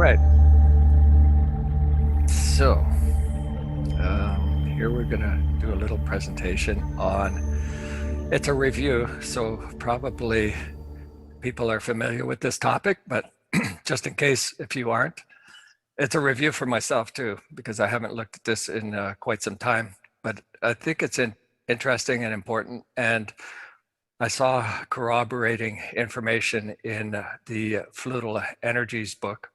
right. So here we're going to do a little presentation on, it's a review, so probably people are familiar with this topic, but just in case if you aren't, it's a review for myself too, because I haven't looked at this in quite some time, but I think it's interesting and important. And I saw corroborating information in the Fluidal-Energy's book.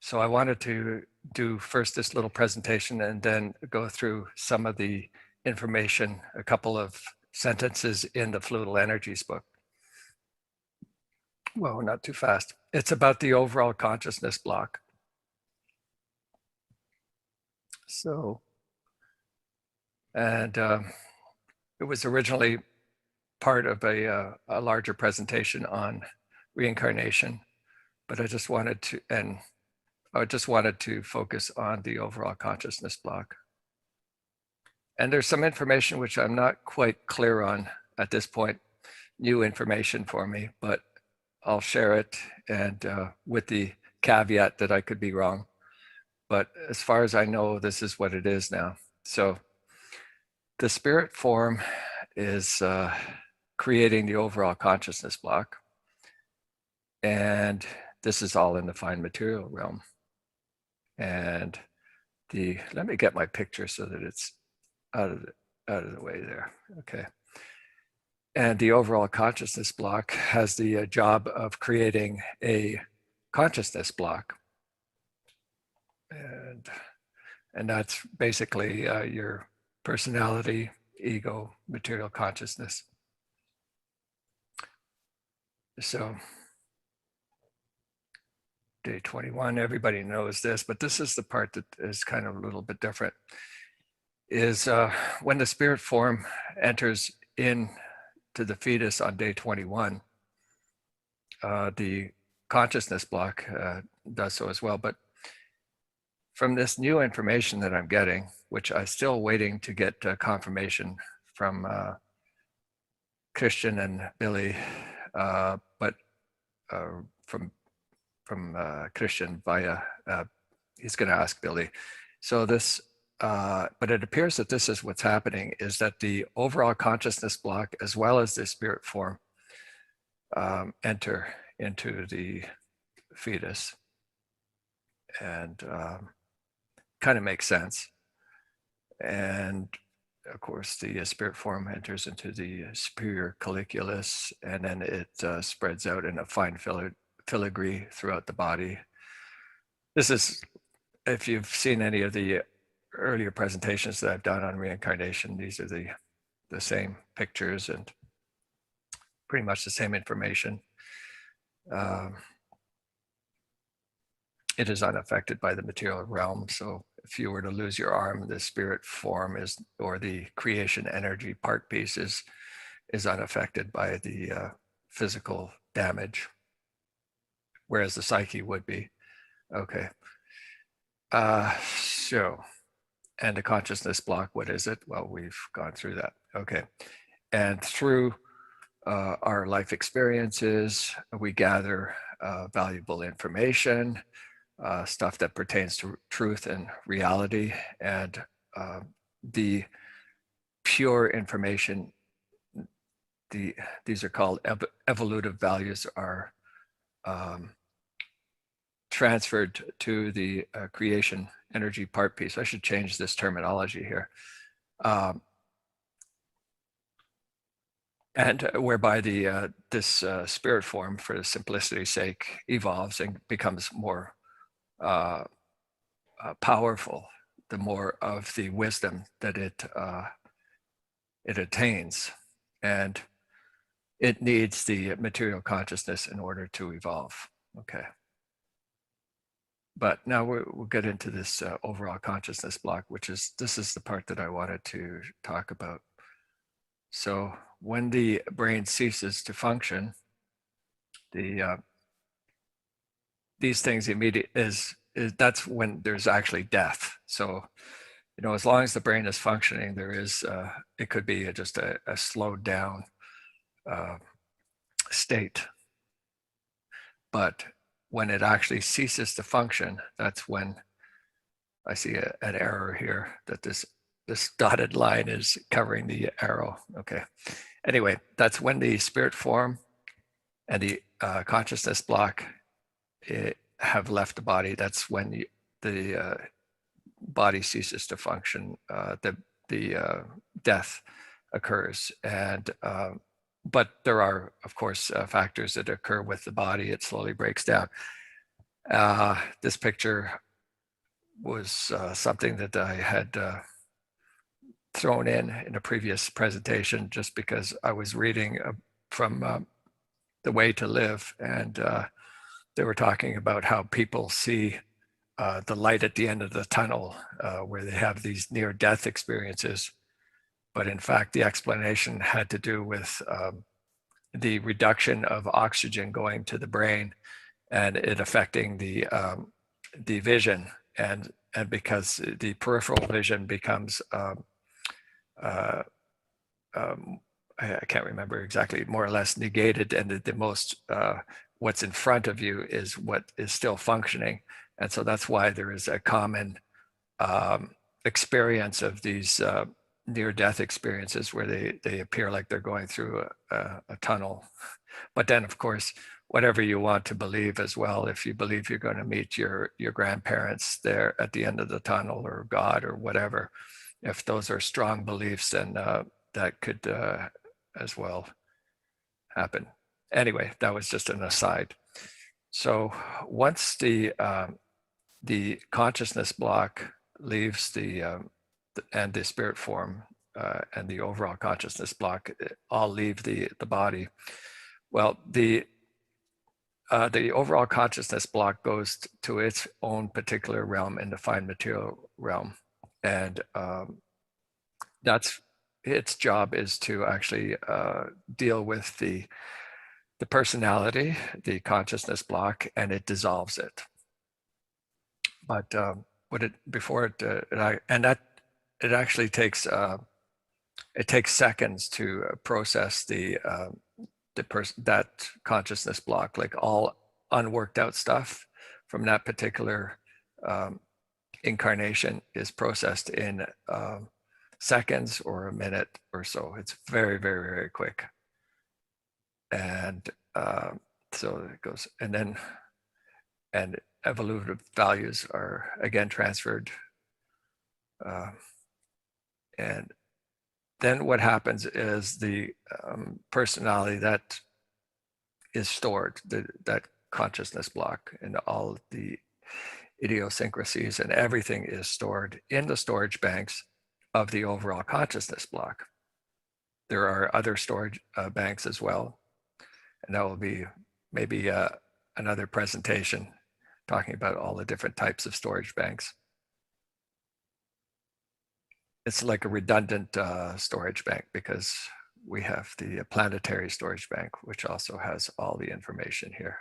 So I wanted to do first this little presentation and then go through some of the information, a couple of sentences in the Fluidal-Energy's book. Whoa, not too fast. It's about the overall consciousness block. So, and it was originally part of a larger presentation on reincarnation, but I just wanted to focus on the overall consciousness block. And there's some information which I'm not quite clear on at this point, new information for me, but I'll share it, and with the caveat that I could be wrong. But as far as I know, this is what it is now. So the spirit form is creating the overall consciousness block. And this is all in the fine material realm. And let me get my picture so that it's out of the way there. Okay. And the overall consciousness block has the job of creating a consciousness block. And that's basically your personality, ego, material consciousness. So day 21, everybody knows this, but this is the part that is kind of a little bit different, is when the spirit form enters in to the fetus on day 21, the consciousness block does so as well. But from this new information that I'm getting, which I'm still waiting to get confirmation from Christian and Billy, but from Christian via, he's going to ask Billy. So this, but it appears that this is what's happening, is that the overall consciousness block as well as the spirit form enter into the fetus, and kind of makes sense. And of course, the spirit form enters into the superior colliculus, and then it spreads out in a fine filigree throughout the body. This is, if you've seen any of the earlier presentations that I've done on reincarnation, these are the same pictures and pretty much the same information. It is unaffected by the material realm. So if you were to lose your arm, the spirit form is, or the creation energy part piece is unaffected by the physical damage, whereas the psyche would be. Okay. So, and the consciousness block, what is it? Well, we've gone through that. Okay. And through our life experiences, we gather valuable information, stuff that pertains to truth and reality, and the pure information, these are called evolutive values, are transferred to the creation energy part piece. I should change this terminology here. And whereby this spirit form, for simplicity's sake, evolves and becomes more powerful, the more of the wisdom that it attains, and it needs the material consciousness in order to evolve. Okay. But now we'll get into this overall consciousness block, this is the part that I wanted to talk about. So when the brain ceases to function, these things immediately that's when there's actually death. So, you know, as long as the brain is functioning, there is, it could be just a slowed down state. But when it actually ceases to function, that's when I see an error here that this dotted line is covering the arrow. Okay. Anyway, that's when the spirit form and the consciousness block have left the body. That's when the body ceases to function. The death occurs, and but there are, of course, factors that occur with the body. It slowly breaks down. This picture was something that I had thrown in a previous presentation just because I was reading from The Way to Live, and they were talking about how people see the light at the end of the tunnel where they have these near-death experiences. But in fact, the explanation had to do with the reduction of oxygen going to the brain and it affecting the vision, and because the peripheral vision becomes I can't remember exactly, more or less negated, and the most what's in front of you is what is still functioning. And so that's why there is a common experience of these near-death experiences where they appear like they're going through a tunnel. But then, of course, whatever you want to believe as well, if you believe you're going to meet your grandparents there at the end of the tunnel, or God, or whatever, if those are strong beliefs, then that could as well happen. Anyway, that was just an aside. So once the consciousness block leaves and the spirit form and the overall consciousness block all leave the body, well, the overall consciousness block goes to its own particular realm in the fine material realm, and that's its job, is to actually deal with the personality, the consciousness block, and it dissolves it. But it actually takes seconds to process that consciousness block. Like, all unworked out stuff from that particular incarnation is processed in seconds or a minute or so. It's very, very, very quick. And so it goes, and evolutive values are again transferred. And then what happens is the personality that is stored, that consciousness block, and all the idiosyncrasies and everything is stored in the storage banks of the overall consciousness block. There are other storage banks as well, and that will be maybe another presentation talking about all the different types of storage banks. It's like a redundant storage bank, because we have the planetary storage bank, which also has all the information here.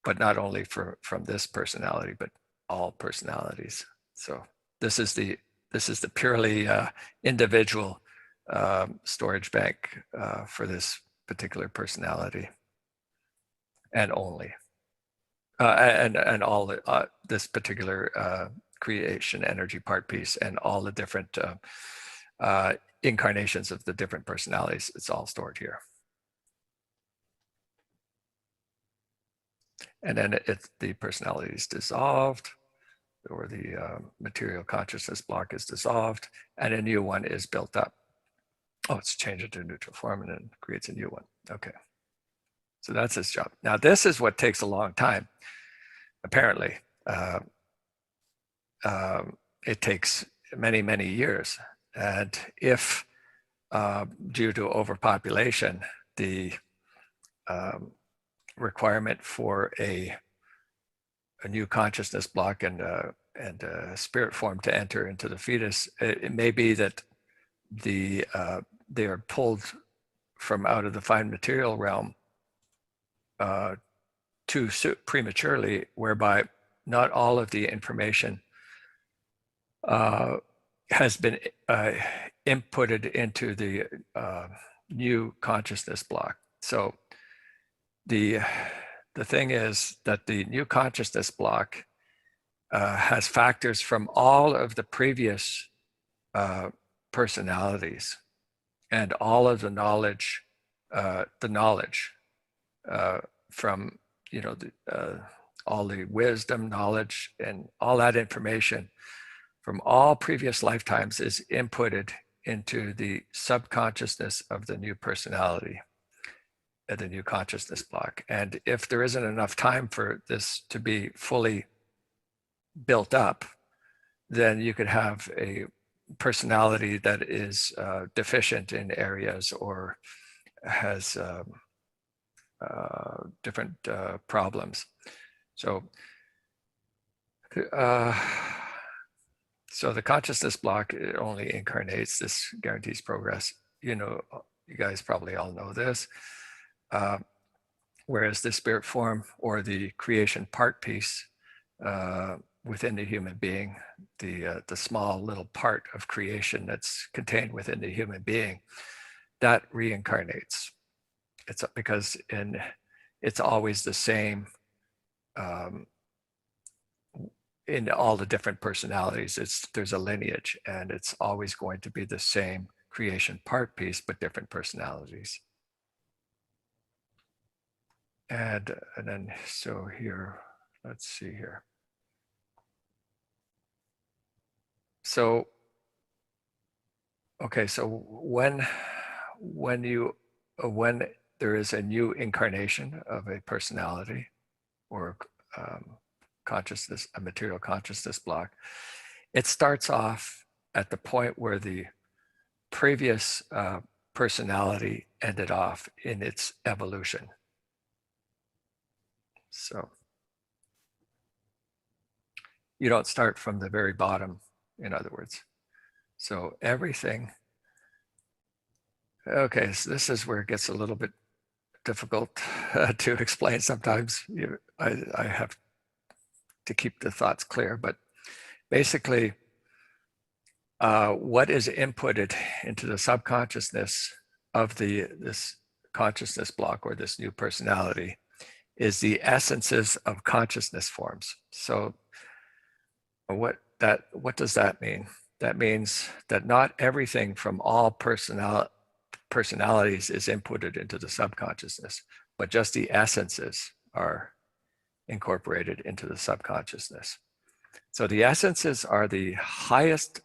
But not only from this personality, but all personalities. So this is the purely individual storage bank for this particular personality, and only. And all this particular creation energy part piece, and all the different incarnations of the different personalities, it's all stored here. And then the personality is dissolved, or the material consciousness block is dissolved, and a new one is built up. Oh, it's changed it to neutral form and then creates a new one. Okay. So that's its job. Now, this is what takes a long time, apparently. It takes many, many years. And if, due to overpopulation, the requirement for a new consciousness block and a spirit form to enter into the fetus, it may be that they are pulled from out of the fine material realm too prematurely, whereby not all of the information has been inputted into the new consciousness block. So the the thing is that the new consciousness block has factors from all of the previous personalities and all of the knowledge from, you know, all the wisdom, knowledge, and all that information from all previous lifetimes is inputted into the subconsciousness of the new personality, the new consciousness block. And if there isn't enough time for this to be fully built up, then you could have a personality that is deficient in areas or has different problems. So the consciousness block, it only incarnates. This guarantees progress. You know, you guys probably all know this. Whereas the spirit form or the creation part piece within the human being, the small little part of creation that's contained within the human being, that reincarnates. It's because it's always the same in all the different personalities. There's a lineage, and it's always going to be the same creation part piece, but different personalities. And then, so here, let's see here. So, okay, so when there is a new incarnation of a personality or consciousness, a material consciousness block, it starts off at the point where the previous personality ended off in its evolution. So you don't start from the very bottom, in other words. So everything, okay, so this is where it gets a little bit difficult to explain sometimes. I have to keep the thoughts clear, but basically what is inputted into the subconsciousness of this consciousness block or this new personality is the essences of consciousness forms. So what does that mean? That means that not everything from all personalities is inputted into the subconsciousness, but just the essences are incorporated into the subconsciousness. So the essences are the highest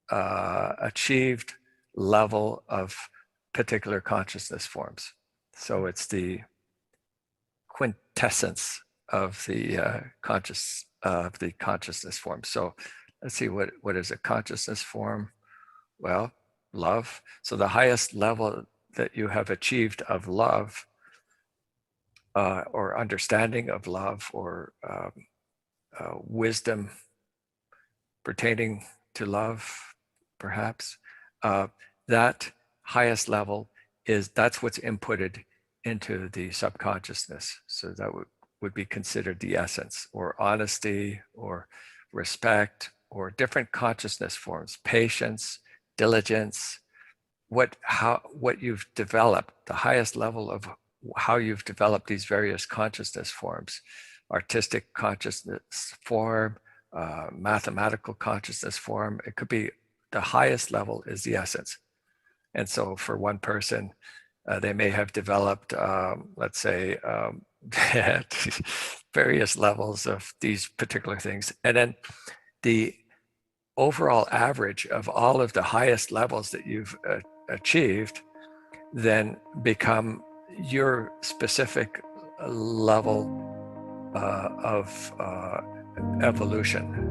achieved level of particular consciousness forms. So it's the quintessence of the consciousness form. So let's see, what is a consciousness form? Well, love. So the highest level that you have achieved of love or understanding of love or wisdom pertaining to love, perhaps, that highest level that's what's inputted into the subconsciousness. So that would be considered the essence, or honesty, or respect, or different consciousness forms, patience, diligence, what you've developed, the highest level of how you've developed these various consciousness forms, artistic consciousness form, mathematical consciousness form. It could be the highest level is the essence. And so for one person, they may have developed, let's say, various levels of these particular things. And then the overall average of all of the highest levels that you've achieved then become your specific level of evolution.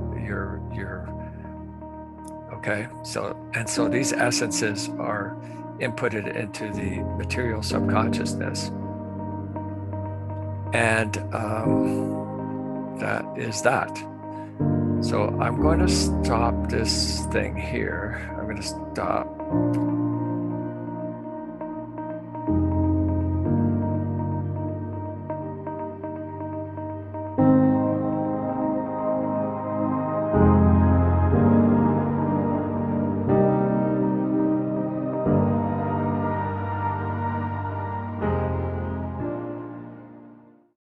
Okay, so these essences are inputted into the material subconsciousness, and that is that. So I'm going to stop this thing here. I'm going to stop